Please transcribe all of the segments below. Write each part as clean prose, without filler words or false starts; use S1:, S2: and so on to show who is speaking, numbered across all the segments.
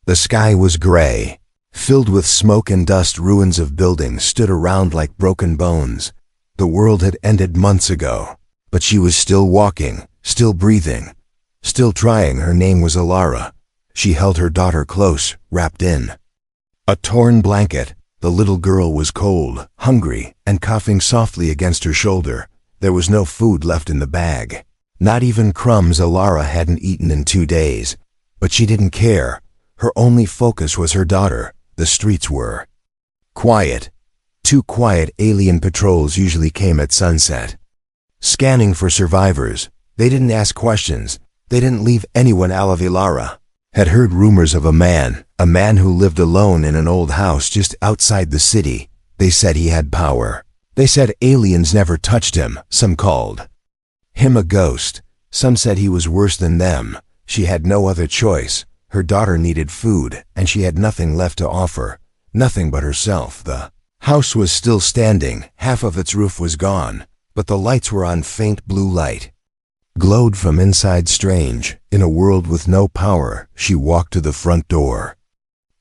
S1: The sky was gray, filled with smoke and dust. Ruins of buildings stood around like broken bones. The world had ended months ago, but she was still walking, still breathing, still trying. Her name was Alara. She held her daughter close, wrapped in a torn blanket. The little girl was cold, hungry, and coughing softly against her shoulder. There was no food left in the bag. Not even crumbs. Alara hadn't eaten in 2 days, but she didn't care. Her only focus was her daughter. The streets were quiet. Too quiet. Alien patrols usually came at sunset, scanning for survivors. They didn't ask questions. They didn't leave anyone. Alara had heard rumors of a man who lived alone in an old house just outside the city. They said he had power. They said aliens never touched him. Some called him a ghost. Some said he was worse than them. She had no other choice. Her daughter needed food, and she had nothing left to offer. Nothing but herself. The house was still standing. Half of its roof was gone, but the lights were on. Faint blue light glowed from inside. Strange. In a world with no power, she walked to the front door,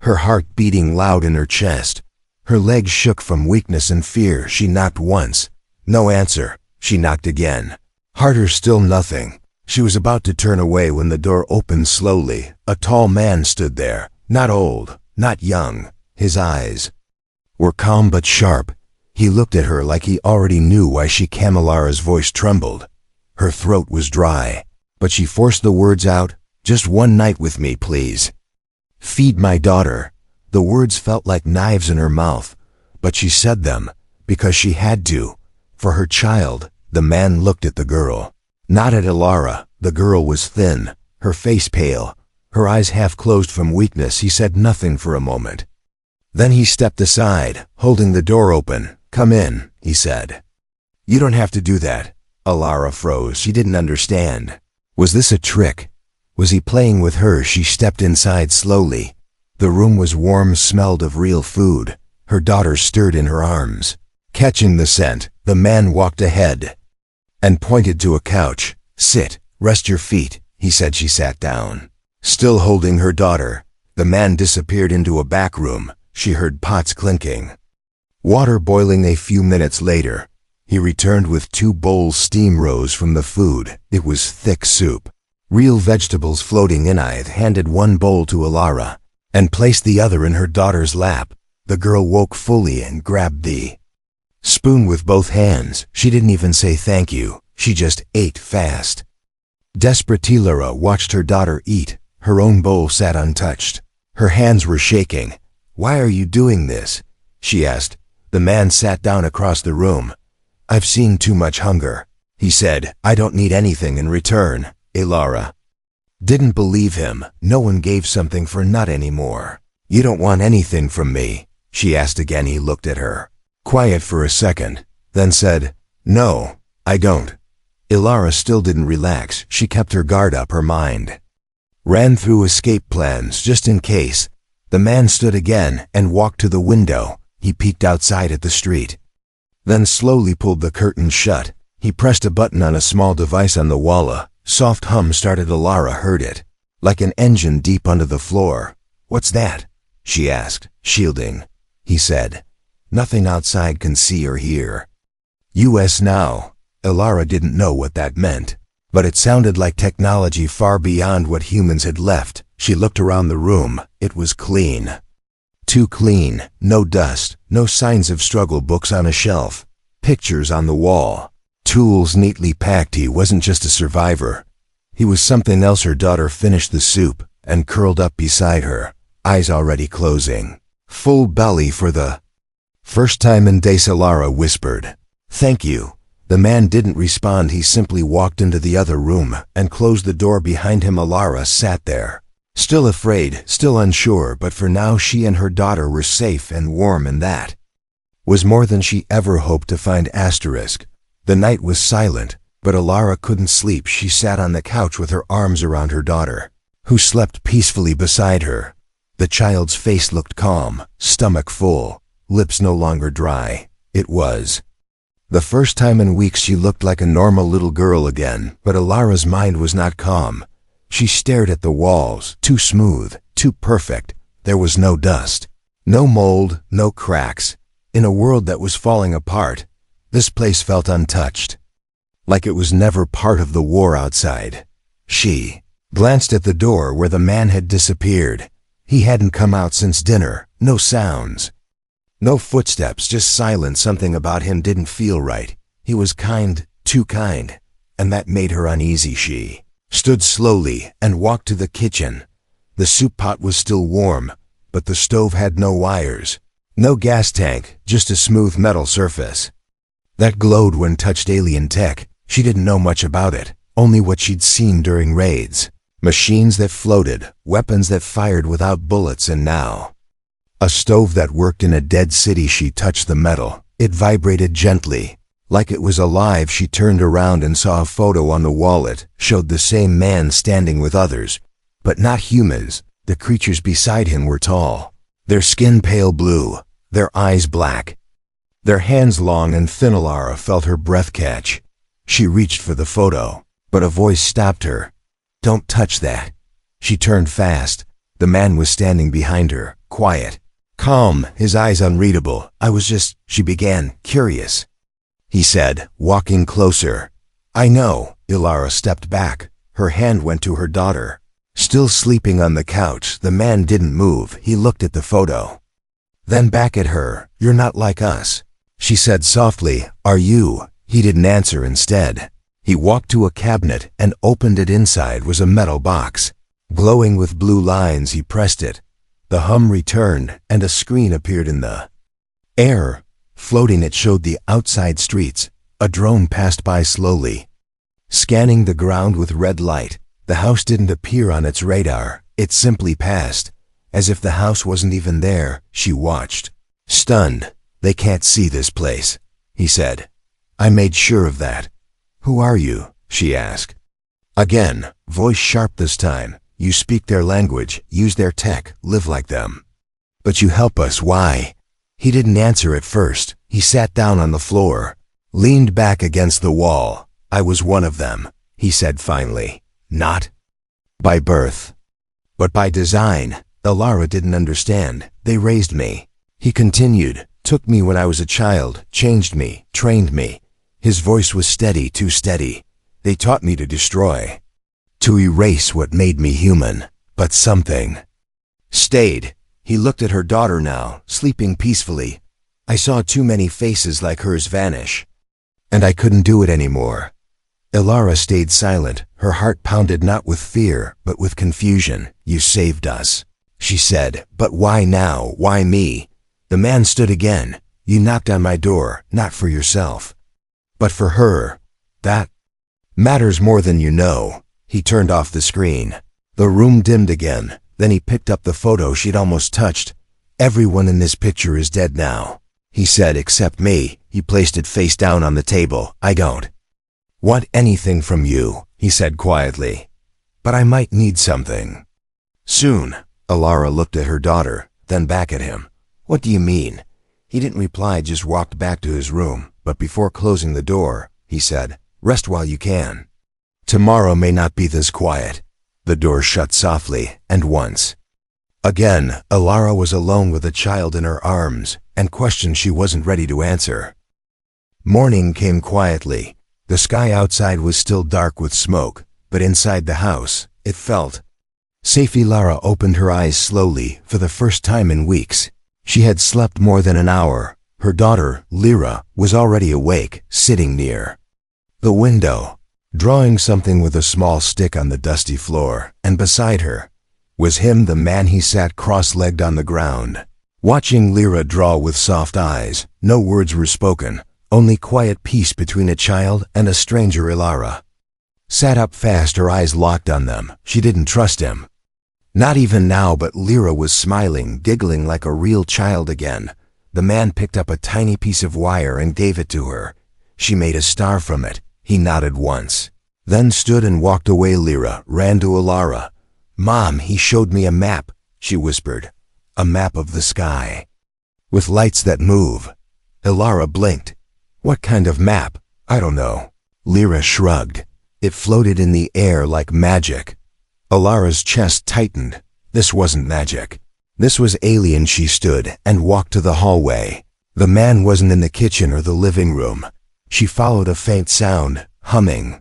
S1: her heart beating loud in her chest. Her legs shook from weakness and fear. She knocked once. No answer. She knocked again. Harder still. Nothing. She was about to turn away when the door opened slowly. A tall man stood there, not old, not young. His eyes were calm but sharp. He looked at her like he already knew why she came. Alara's voice trembled. Her throat was dry, but she forced the words out. Just one night with me, please. Feed my daughter. The words felt like knives in her mouth, but she said them because she had to, for her child. The man looked at the girl, not at Alara. The girl was thin, her face pale, her eyes half closed from weakness. He said nothing for a moment. Then he stepped aside, holding the door open. Come in, he said. You don't have to do that. Alara froze. She didn't understand. Was this a trick? Was he playing with her? She stepped inside slowly. The room was warm, smelled of real food. Her daughter stirred in her arms. Catching the scent, the man walked ahead and pointed to a couch. Sit, rest your feet, he said. She sat down, still holding her daughter. The man disappeared into a back room. She heard pots clinking, water boiling. A few minutes later, he returned with 2 bowls. Steam rose from the food. It was thick soup, real vegetables floating in. I handed 1 bowl to Alara and placed the other in her daughter's lap. The girl woke fully and grabbed the spoon with both hands. She didn't even say thank you. She just ate fast. Desperate, Alara watched her daughter eat. Her own bowl sat untouched. Her hands were shaking. Why are you doing this? She asked. The man sat down across the room. I've seen too much hunger, he said. I don't need anything in return. Alara didn't believe him. No one gave something for nut anymore. You don't want anything from me? She asked again. He looked at her, quiet for a second, then said, No, I don't. Alara still didn't relax. She kept her guard up. Her mind ran through escape plans just in case. The man stood again and walked to the window. He peeked outside at the street, then slowly pulled the curtain shut. He pressed a button on a small device on the wall. A soft hum started. Alara heard it, like an engine deep under the floor. What's that? She asked. Shielding, he said. Nothing outside can see or hear. US now. Alara didn't know what that meant, but it sounded like technology far beyond what humans had left. She looked around the room. It was clean. Too clean. No dust, no signs of struggle. Books on a shelf, pictures on the wall, tools neatly packed. He wasn't just a survivor. He was something else. Her daughter finished the soup and curled up beside her, eyes already closing. Full belly for the first time in days. Alara whispered, Thank you. The man didn't respond. He simply walked into the other room and closed the door behind him. Alara sat there, still afraid, still unsure, but for now she and her daughter were safe and warm, and that was more than she ever hoped to find. The night was silent, but Alara couldn't sleep. She sat on the couch with her arms around her daughter, who slept peacefully beside her. The child's face looked calm, stomach full, lips no longer dry. It was the first time in weeks she looked like a normal little girl again. But Alara's mind was not calm. She stared at the walls, too smooth, too perfect, There was no dust, no mold, no cracks. In a world that was falling apart, this place felt untouched, like it was never part of the war outside. She glanced at the door where the man had disappeared. He hadn't come out since dinner. No sounds, no footsteps, just silence. Something about him didn't feel right. He was kind, too kind, and that made her uneasy. She stood slowly and walked to the kitchen. The soup pot was still warm, but the stove had no wires, no gas tank, just a smooth metal surface that glowed when touched. Alien tech. She didn't know much about it, only what she'd seen during raids. Machines that floated, weapons that fired without bullets, and now a stove that worked in a dead city. She touched the metal. It vibrated gently, like it was alive. She turned around and saw a photo on the wall. It showed the same man standing with others, but not humans. The creatures beside him were tall, their skin pale blue, their eyes black, their hands long and thin. Alara felt her breath catch. She reached for the photo, but a voice stopped her. "Don't touch that." She turned fast. The man was standing behind her, quiet, calm, his eyes unreadable. She began, curious. He said, walking closer. "I know." Alara stepped back. Her hand went to her daughter, still sleeping on the couch. The man didn't move. He looked at the photo, then back at her. "You're not like us," she said softly. "Are you?" He didn't answer. Instead, he walked to a cabinet and opened it. Inside was a metal box, glowing with blue lines. He pressed it. The hum returned, and a screen appeared in the air. Floating, it showed the outside streets. A drone passed by slowly, scanning the ground with red light. The house didn't appear on its radar. It simply passed, as if the house wasn't even there. She watched, stunned. "They can't see this place," he said. "I made sure of that." "Who are you?" she asked. Again, voice sharp this time. "You speak their language, use their tech, live like them. But you help us. Why?" He didn't answer at first. He sat down on the floor, leaned back against the wall. "I was one of them," he said finally. "Not by birth, but by design." Alara didn't understand. "They raised me," he continued. "Took me when I was a child, changed me, trained me." His voice was steady, too steady. "They taught me to destroy, to erase what made me human. But something stayed." He looked at her daughter now, sleeping peacefully. "I saw too many faces like hers vanish, and I couldn't do it anymore." Alara stayed silent. Her heart pounded not with fear, but with confusion. "You saved us," she said. "But why now? Why me?" The man stood again. "You knocked on my door, not for yourself, but for her. That matters more than you know." He turned off the screen. The room dimmed again. Then he picked up the photo she'd almost touched. "Everyone in this picture is dead now," he said, "except me." He placed it face down on the table. "I don't want anything from you," he said quietly, "but I might need something soon." Alara looked at her daughter, then back at him. "What do you mean?" He didn't reply, just walked back to his room. But before closing the door, he said, "Rest while you can. Tomorrow may not be this quiet." The door shut softly, and once again, Alara was alone with a child in her arms, and questions she wasn't ready to answer. Morning came quietly. The sky outside was still dark with smoke, but inside the house, it felt safe. Alara opened her eyes slowly, for the first time in weeks. She had slept more than an hour. Her daughter, Lyra, was already awake, sitting near the window, drawing something with a small stick on the dusty floor, and beside her was him, the man. He sat cross-legged on the ground, watching Lyra draw with soft eyes. No words were spoken, only quiet peace between a child and a stranger. Alara sat up fast, her eyes locked on them. She didn't trust him, not even now, but Lyra was smiling, giggling like a real child again. The man picked up a tiny piece of wire and gave it to her. She made a star from it. He nodded once, then stood and walked away. Lyra ran to Alara. "Mom, he showed me a map," she whispered. "A map of the sky, with lights that move." Alara blinked. "What kind of map?" "I don't know." Lyra shrugged. "It floated in the air like magic." Alara's chest tightened. This wasn't magic. This was alien. She stood and walked to the hallway. The man wasn't in the kitchen or the living room. She followed a faint sound, humming.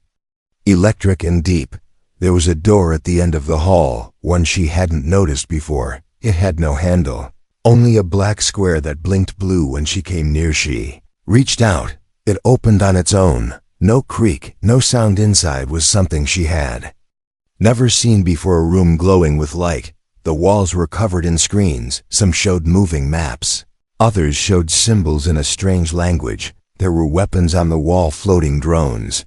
S1: Electric and deep. There was a door at the end of the hall, one she hadn't noticed before. It had no handle. Only a black square that blinked blue when she came near. She reached out. It opened on its own. No creak, no sound inside was something she had never seen before. A room glowing with light. The walls were covered in screens. Some showed moving maps. Others showed symbols in a strange language. There were weapons on the wall, floating drones.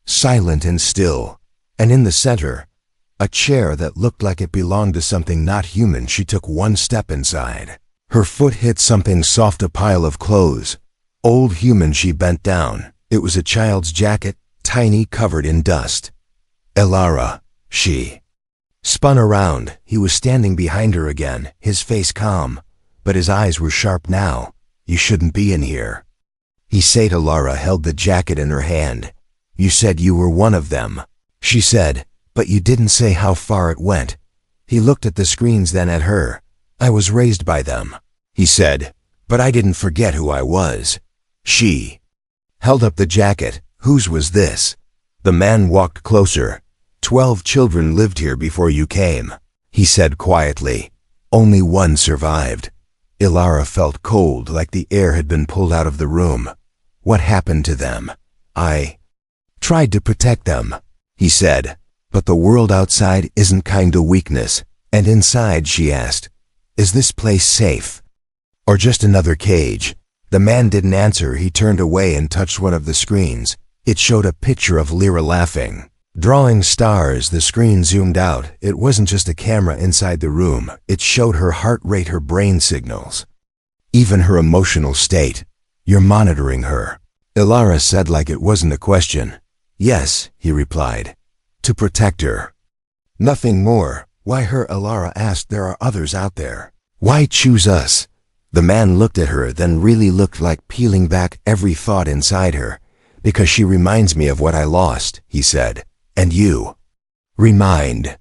S1: Silent and still. And in the center, a chair that looked like it belonged to something not human. She took one step inside. Her foot hit something soft, a pile of clothes. Old human. She bent down. It was a child's jacket, tiny, covered in dust. Elara. She spun around. He was standing behind her again, his face calm, but his eyes were sharp now. You shouldn't be in here, he said. Elara held the jacket in her hand. You said you were one of them, she said, but you didn't say how far it went. He looked at the screens, then at her. I was raised by them, he said, but I didn't forget who I was. She held up the jacket. Whose was this? The man walked closer. 12 children lived here before you came, he said quietly. Only one survived. Elara felt cold, like the air had been pulled out of the room. What happened to them? I tried to protect them, he said, but the world outside isn't kind to weakness. And inside, she asked, is this place safe? Or just another cage? The man didn't answer. He turned away and touched one of the screens. It showed a picture of Lyra laughing, drawing stars. The screen zoomed out. It wasn't just a camera inside the room. It showed her heart rate, her brain signals, even her emotional state. You're monitoring her, Elara said, like it wasn't a question. Yes, he replied. To protect her. Nothing more. Why her? Elara asked. There are others out there. Why choose us? The man looked at her, then really looked, like peeling back every thought inside her. Because she reminds me of what I lost, he said. And you remind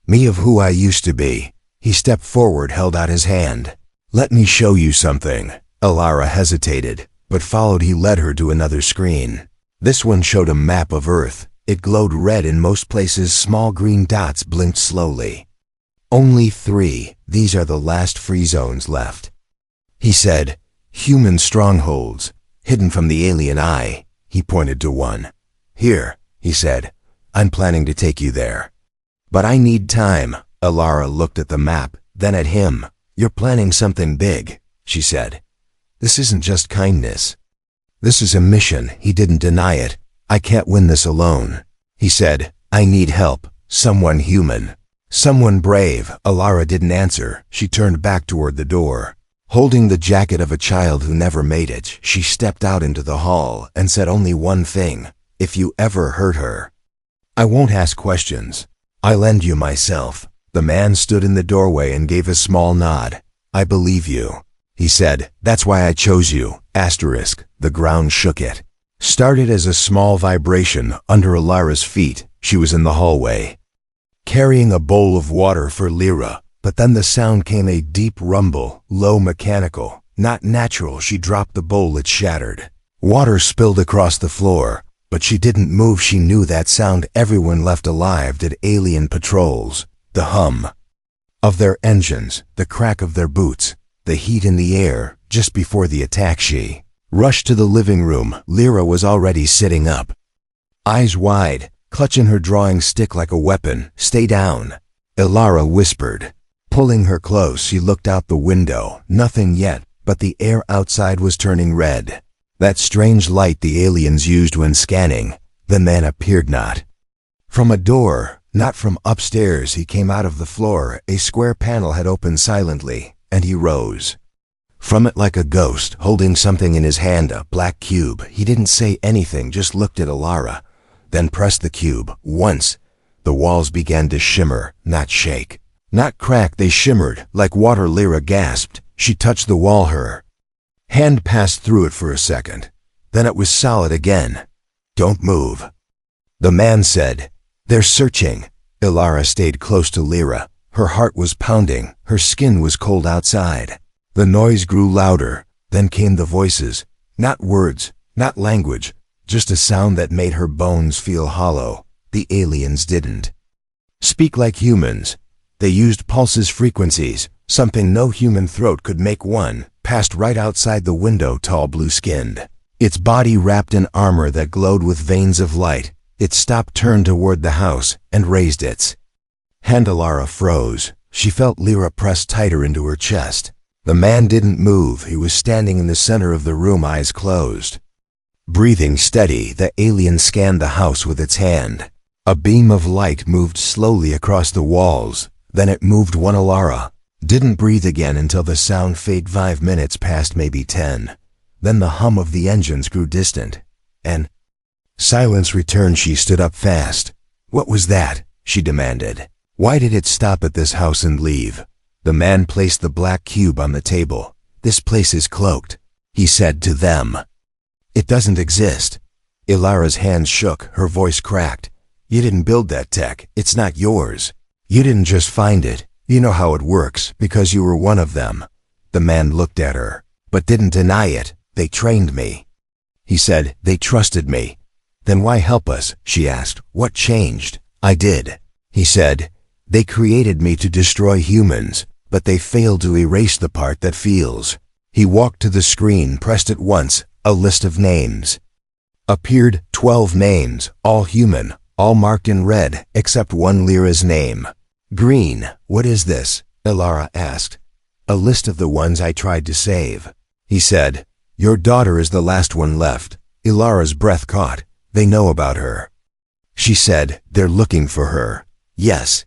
S1: me of who I used to be. He stepped forward, held out his hand. Let me show you something. Elara hesitated, but followed. He led her to another screen. This one showed a map of Earth. It glowed red in most places. Small green dots blinked slowly. Only 3. These are the last free zones left, he said. Human strongholds, hidden from the alien eye. He pointed to one. Here, he said. I'm planning to take you there. But I need time. Elara looked at the map, then at him. You're planning something big, she said. This isn't just kindness. This is a mission. He didn't deny it. I can't win this alone, he said. I need help. Someone human. Someone brave. Elara didn't answer. She turned back toward the door. Holding the jacket of a child who never made it, she stepped out into the hall and said only one thing. If you ever hurt her, I won't ask questions. I'll lend you myself. The man stood in the doorway and gave a small nod. I believe you, he said. That's why I chose you. Asterisk. The ground shook. It started as a small vibration under Elara's feet. She was in the hallway, carrying a bowl of water for Lyra. But then the sound came, a deep rumble, low, mechanical, not natural. She dropped the bowl. It shattered. Water spilled across the floor, but she didn't move. She knew that sound. Everyone left alive did. Alien patrols, the hum of their engines, the crack of their boots, the heat in the air. Just before the attack, she rushed to the living room. Lyra was already sitting up, eyes wide, clutching her drawing stick like a weapon. Stay down, Elara whispered. Pulling her close, she looked out the window. Nothing yet, but the air outside was turning red. That strange light the aliens used when scanning. The man appeared not from a door, not from upstairs. He came out of the floor. A square panel had opened silently, and he rose from it like a ghost, holding something in his hand, a black cube. He didn't say anything, just looked at Elara, then pressed the cube. Once, the walls began to shimmer, not shake. Not crack, they shimmered, like water. Lyra gasped. She touched the wall. Her hand passed through it for a second. Then it was solid again. Don't move, the man said. They're searching. Elara stayed close to Lyra. Her heart was pounding, her skin was cold outside. The noise grew louder, then came the voices. Not words, not language, just a sound that made her bones feel hollow. The aliens didn't speak like humans. They used pulses, frequencies, something no human throat could make. One passed right outside the window, tall, blue-skinned. Its body wrapped in armor that glowed with veins of light. It stopped, turned toward the house, and raised its hand. Alara froze. She felt Lyra press tighter into her chest. The man didn't move. He was standing in the center of the room, eyes closed. Breathing steady, the alien scanned the house with its hand. A beam of light moved slowly across the walls. Then it moved one. Alara didn't breathe again until the sound faded. 5 minutes passed, maybe 10. Then the hum of the engines grew distant, and silence returned. She stood up fast. What was that? She demanded. Why did it stop at this house and leave? The man placed the black cube on the table. This place is cloaked, he said to them. It doesn't exist. Ilara's hands shook, her voice cracked. You didn't build that tech. It's not yours. You didn't just find it. You know how it works, because you were one of them. The man looked at her, but didn't deny it. They trained me. He said, they trusted me. Then why help us? She asked. What changed? I did. He said, they created me to destroy humans, but they failed to erase the part that feels. He walked to the screen, pressed it once. A list of names appeared. 12 names, all human, all marked in red, except one, Lyra's name. Green. What is this? Ilara asked. A list of the ones I tried to save. He said, your daughter is the last one left. Ilara's breath caught. They know about her. She said, they're looking for her. Yes.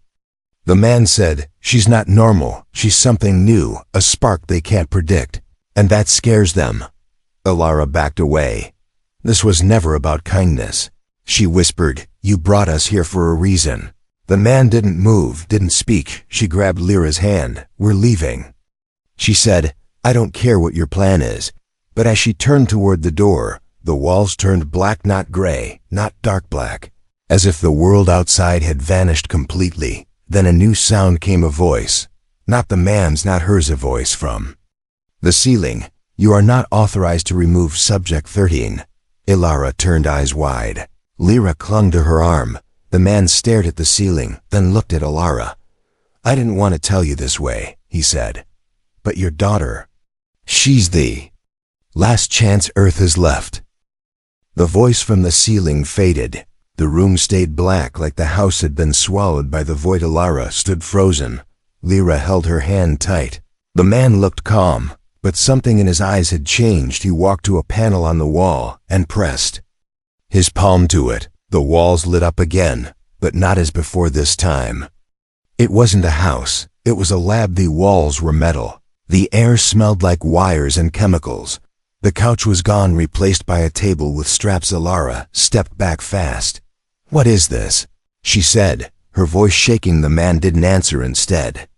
S1: The man said, she's not normal. She's something new, a spark they can't predict. And that scares them. Ilara backed away. This was never about kindness. She whispered, you brought us here for a reason. The man didn't move, didn't speak. She grabbed Lyra's hand. We're leaving. She said, I don't care what your plan is. But as she turned toward the door, the walls turned black, not gray, not dark black, as if the world outside had vanished completely. Then a new sound came, a voice. Not the man's, not hers, a voice from the ceiling. You are not authorized to remove subject 13. Ilara turned, eyes wide. Lyra clung to her arm. The man stared at the ceiling, then looked at Ilara. I didn't want to tell you this way, he said. But your daughter, she's the last chance Earth has left. The voice from the ceiling faded. The room stayed black, like the house had been swallowed by the void. Ilara stood frozen. Lyra held her hand tight. The man looked calm, but something in his eyes had changed. He walked to a panel on the wall and pressed his palm to it. The walls lit up again, but not as before this time. It wasn't a house. It was a lab. The walls were metal. The air smelled like wires and chemicals. The couch was gone, replaced by a table with straps. Ilara stepped back fast. What is this? She said, her voice shaking. The man didn't answer. Instead,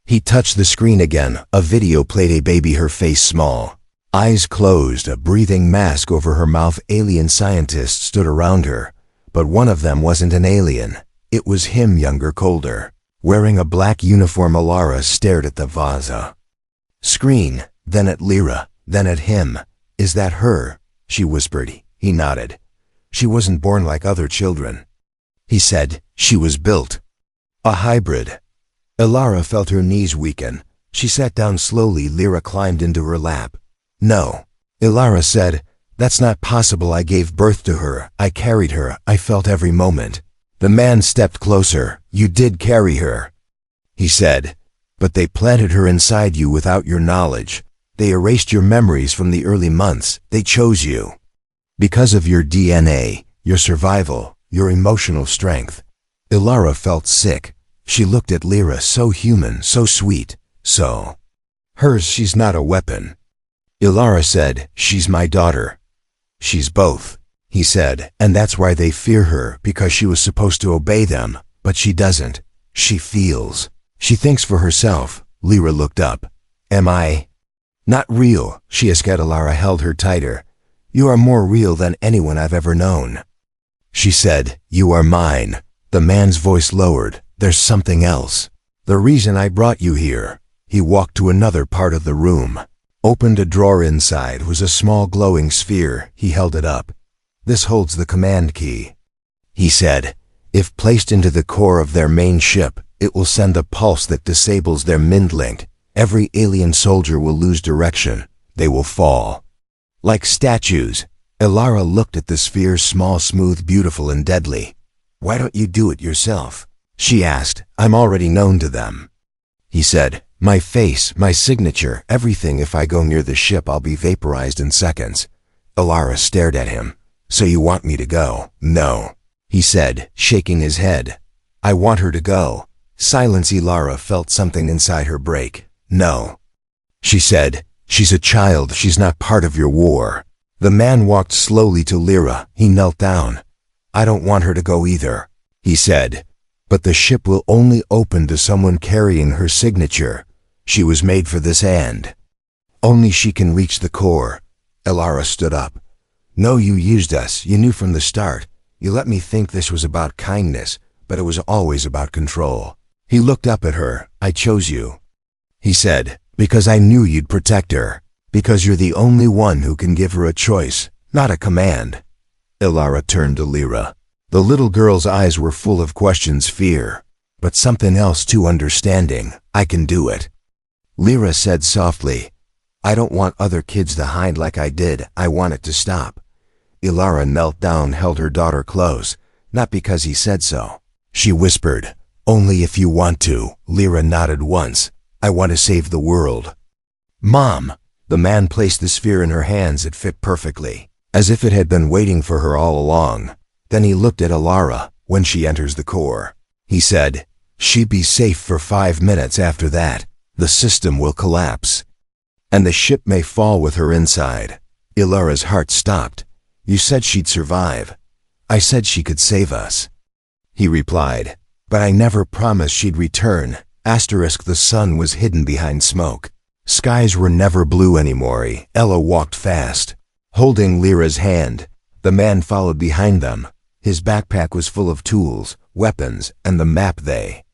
S1: he touched the screen again. A video played. A baby, her face small, eyes closed, a breathing mask over her mouth. Alien scientists stood around her, but one of them wasn't an alien. It was him, younger, colder, wearing a black uniform. Ilara stared at the vase screen, then at Lyra, then at him. Is that her? She whispered. He nodded. She wasn't born like other children. He said, she was built a hybrid. Ilara felt her knees weaken. She sat down slowly. Lyra climbed into her lap. No. Ilara said, that's not possible. I gave birth to her. I carried her. I felt every moment. The man stepped closer. You did carry her, he said, but they planted her inside you without your knowledge. They erased your memories from the early months. They chose you because of your DNA, your survival, your emotional strength. Ilara felt sick. She looked at Lyra, so human, so sweet, so hers. She's not a weapon. Ilara said, she's my daughter. She's both, he said, and that's why they fear her, because she was supposed to obey them, but she doesn't. She feels. She thinks for herself. Lyra looked up. Am I not real? She asked. Ilara held her tighter. You are more real than anyone I've ever known. She said, you are mine. The man's voice lowered. There's something else. The reason I brought you here. He walked to another part of the room. Opened a drawer inside was a small glowing sphere. He held it up. This holds the command key. He said, if placed into the core of their main ship, it will send a pulse that disables their mind-link. Every alien soldier will lose direction. They will fall. Like statues. Ilara looked at the sphere, small, smooth, beautiful, and deadly. Why don't you do it yourself? She asked. I'm already known to them. He said, my face, my signature, everything. If I go near the ship, I'll be vaporized in seconds. Ilara stared at him. So you want me to go? No. He said, shaking his head. I want her to go. Silence. Ilara felt something inside her break. No. She said, she's a child. She's not part of your war. The man walked slowly to Lyra. He knelt down. I don't want her to go either, he said. But the ship will only open to someone carrying her signature. She was made for this, and only she can reach the core. Ilara stood up. No, you used us. You knew from the start. You let me think this was about kindness, but it was always about control. He looked up at her. I chose you. He said, because I knew you'd protect her. Because you're the only one who can give her a choice, not a command. Ilara turned to Lyra. The little girl's eyes were full of questions, fear, but something else too, understanding. I can do it. Lyra said softly, I don't want other kids to hide like I did. I want it to stop. Ilara knelt down, held her daughter close, not because he said so. She whispered, only if you want to. Lyra nodded once. I want to save the world. Mom. The man placed the sphere in her hands. It fit perfectly, as if it had been waiting for her all along. Then he looked at Ilara. When she enters the core, he said, she'd be safe for 5 minutes. After that, the system will collapse, and the ship may fall with her inside. Ilara's heart stopped. You said she'd survive. I said she could save us. He replied, but I never promised she'd return. Asterisk. The sun was hidden behind smoke. Skies were never blue anymore. Ella walked fast, holding Lyra's hand. The man followed behind them. His backpack was full of tools, weapons, and the map. They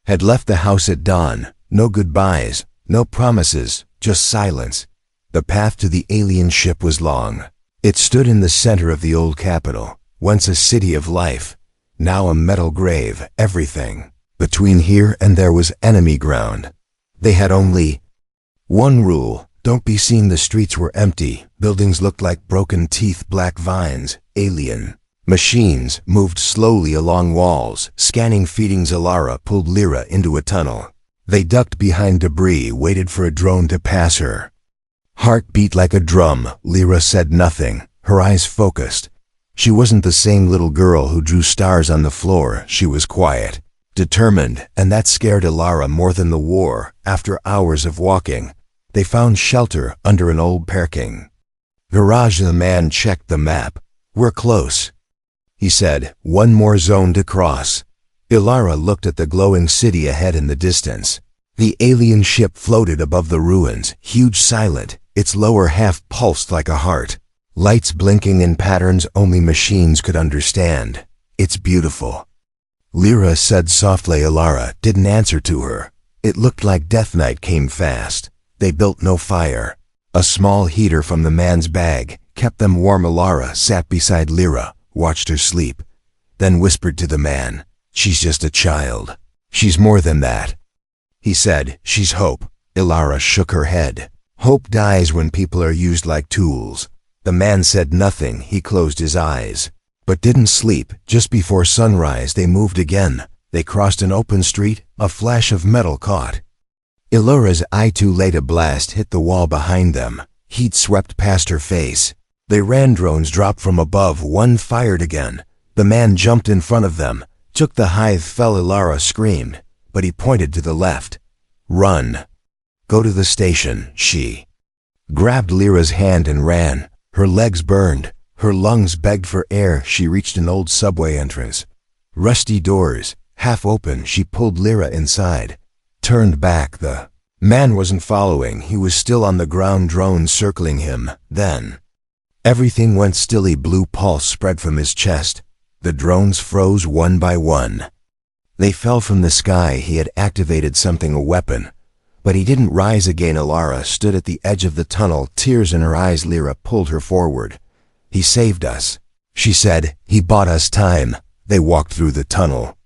S1: had left the house at dawn. No goodbyes, no promises, just silence. The path to the alien ship was long. It stood in the center of the old capital, once a city of life, now a metal grave. Everything between here and there was enemy ground. They had only one rule: don't be seen. The streets were empty. Buildings looked like broken teeth, black vines. Alien machines moved slowly along walls, scanning feedings. Ilara pulled Lyra into a tunnel. They ducked behind debris, waited for a drone to pass her. Heart beat like a drum. Lyra said nothing, her eyes focused. She wasn't the same little girl who drew stars on the floor. She was quiet, determined, and that scared Ilara more than the war. After hours of walking, they found shelter under an old parking garage. The man checked the map. We're close, he said. One more zone to cross. Ilara looked at the glowing city ahead in the distance. The alien ship floated above the ruins, huge, silent. Its lower half pulsed like a heart. Lights blinking in patterns only machines could understand. It's beautiful, Lyra said softly. Ilara didn't answer to her. It looked like death. Night came fast. They built no fire. A small heater from the man's bag kept them warm. Ilara sat beside Lyra, watched her sleep, then whispered to the man, she's just a child. She's more than that, he said. She's hope. Ilara shook her head. Hope dies when people are used like tools. The man said nothing. He closed his eyes, but didn't sleep. Just before sunrise, they moved again. They crossed an open street. A flash of metal caught Ilara's eye. Too late, a blast hit the wall behind them. Heat swept past her face. They ran. Drones dropped from above. One fired again. The man jumped in front of them, took the hive, fell. Ilara screamed, but he pointed to the left. Run. Go to the station. She grabbed Lyra's hand and ran. Her legs burned. Her lungs begged for air. She reached an old subway entrance. Rusty doors, half open. She pulled Lyra inside, turned back. The man wasn't following. He was still on the ground, drones circling him. Then everything went still. A blue pulse spread from his chest. The drones froze one by one. They fell from the sky. He had activated something, a weapon. But he didn't rise again. Alara stood at the edge of the tunnel, tears in her eyes. Lyra pulled her forward. "He saved us," she said. "He bought us time." They walked through the tunnel.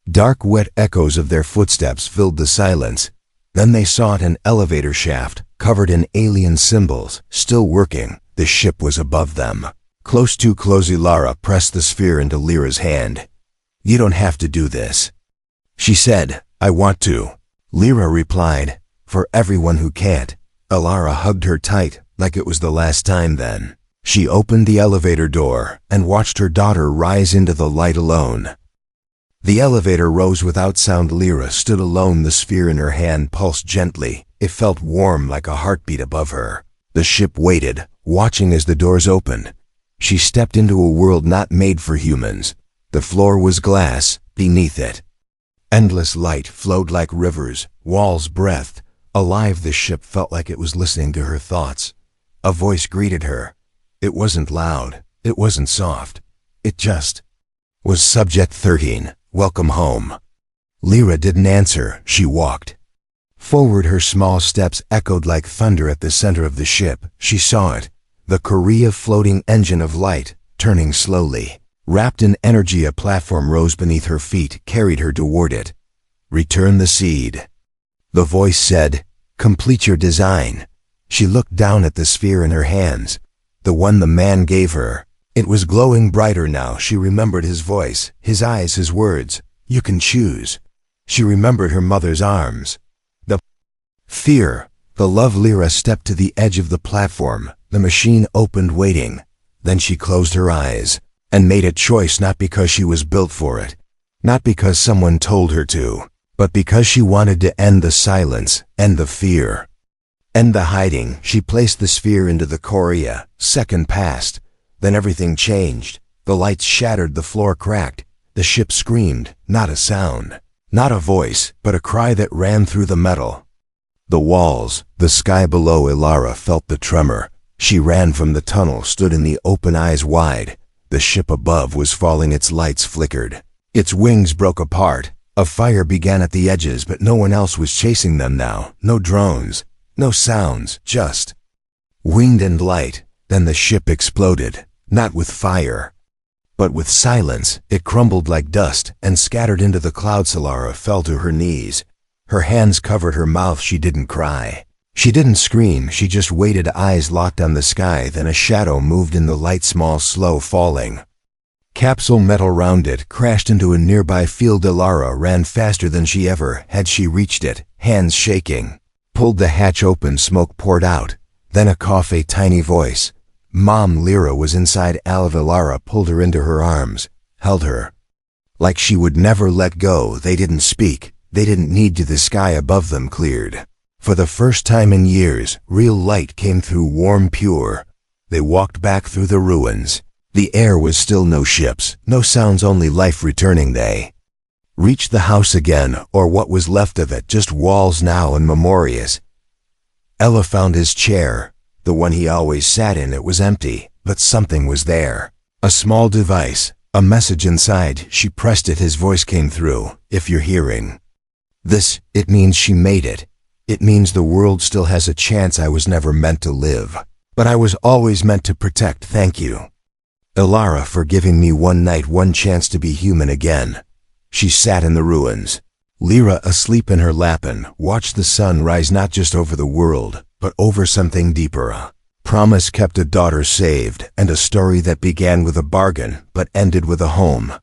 S1: Dark, wet echoes of their footsteps filled the silence. Then they saw an elevator shaft, covered in alien symbols, still working. The ship was above them. Close, too close. Lara pressed the sphere into Lyra's hand. "You don't have to do this," she said. "I want to," Lyra replied. "For everyone who can't." Alara hugged her tight, like it was the last time. Then she opened the elevator door and watched her daughter rise into the light alone. The elevator rose without sound. Lyra stood alone, the sphere in her hand pulsed gently. It felt warm, like a heartbeat above her. The ship waited, watching as the doors opened. She stepped into a world not made for humans. The floor was glass. Beneath it, endless light flowed like rivers, walls breathed. Alive, the ship felt like it was listening to her thoughts. A voice greeted her. It wasn't loud. It wasn't soft. It just was. Subject 13. Welcome home. Lyra didn't answer. She walked forward. Her small steps echoed like thunder at the center of the ship. She saw it. The Korea floating engine of light, turning slowly. Wrapped in energy, a platform rose beneath her feet, carried her toward it. "Return the seed," the voice said. "Complete your design." She looked down at the sphere in her hands, the one the man gave her. It was glowing brighter now. She remembered his voice, his eyes, his words. "You can choose." She remembered her mother's arms. The fear, the love. Lyra stepped to the edge of the platform. The machine opened, waiting. Then she closed her eyes and made a choice, not because she was built for it, not because someone told her to, but because she wanted to end the silence, end the fear, end the hiding. She placed the sphere into the Korea. Second passed. Then everything changed. The lights shattered, the floor cracked. The ship screamed, not a sound, not a voice, but a cry that ran through the metal. The walls, the sky below. Ilara felt the tremor. She ran from the tunnel, stood in the open, eyes wide. The ship above was falling. Its lights flickered. Its wings broke apart. A fire began at the edges, but no one else was chasing them now. No drones, no sounds, just wind and light. Then the ship exploded, not with fire, but with silence. It crumbled like dust and scattered into the clouds. Ilara fell to her knees. Her hands covered her mouth. She didn't cry. She didn't scream. She just waited, eyes locked on the sky. Then a shadow moved in the light, small, slow, falling. Capsule metal round it crashed into a nearby field. Ilara ran faster than she ever had. She reached it, hands shaking, pulled the hatch open. Smoke poured out. Then a cough, a tiny voice. "Mom." Lyra was inside. Ilara pulled her into her arms, held her, like she would never let go. They didn't speak. They didn't need to. The sky above them cleared. For the first time in years, real light came through, warm, pure. They walked back through the ruins. The air was still. No ships, no sounds, only life returning. They reached the house again, or what was left of it, just walls now and memorias. Ella found his chair, the one he always sat in. It was empty, but something was there. A small device, a message inside. She pressed it. His voice came through. "If you're hearing this, it means she made it. It means the world still has a chance. I was never meant to live, but I was always meant to protect. Thank you, Ilara, for giving me one night, one chance to be human again." She sat in the ruins, Lyra asleep in her lap, and watched the sun rise, not just over the world, but over something deeper. A promise kept, a daughter saved, and a story that began with a bargain but ended with a home.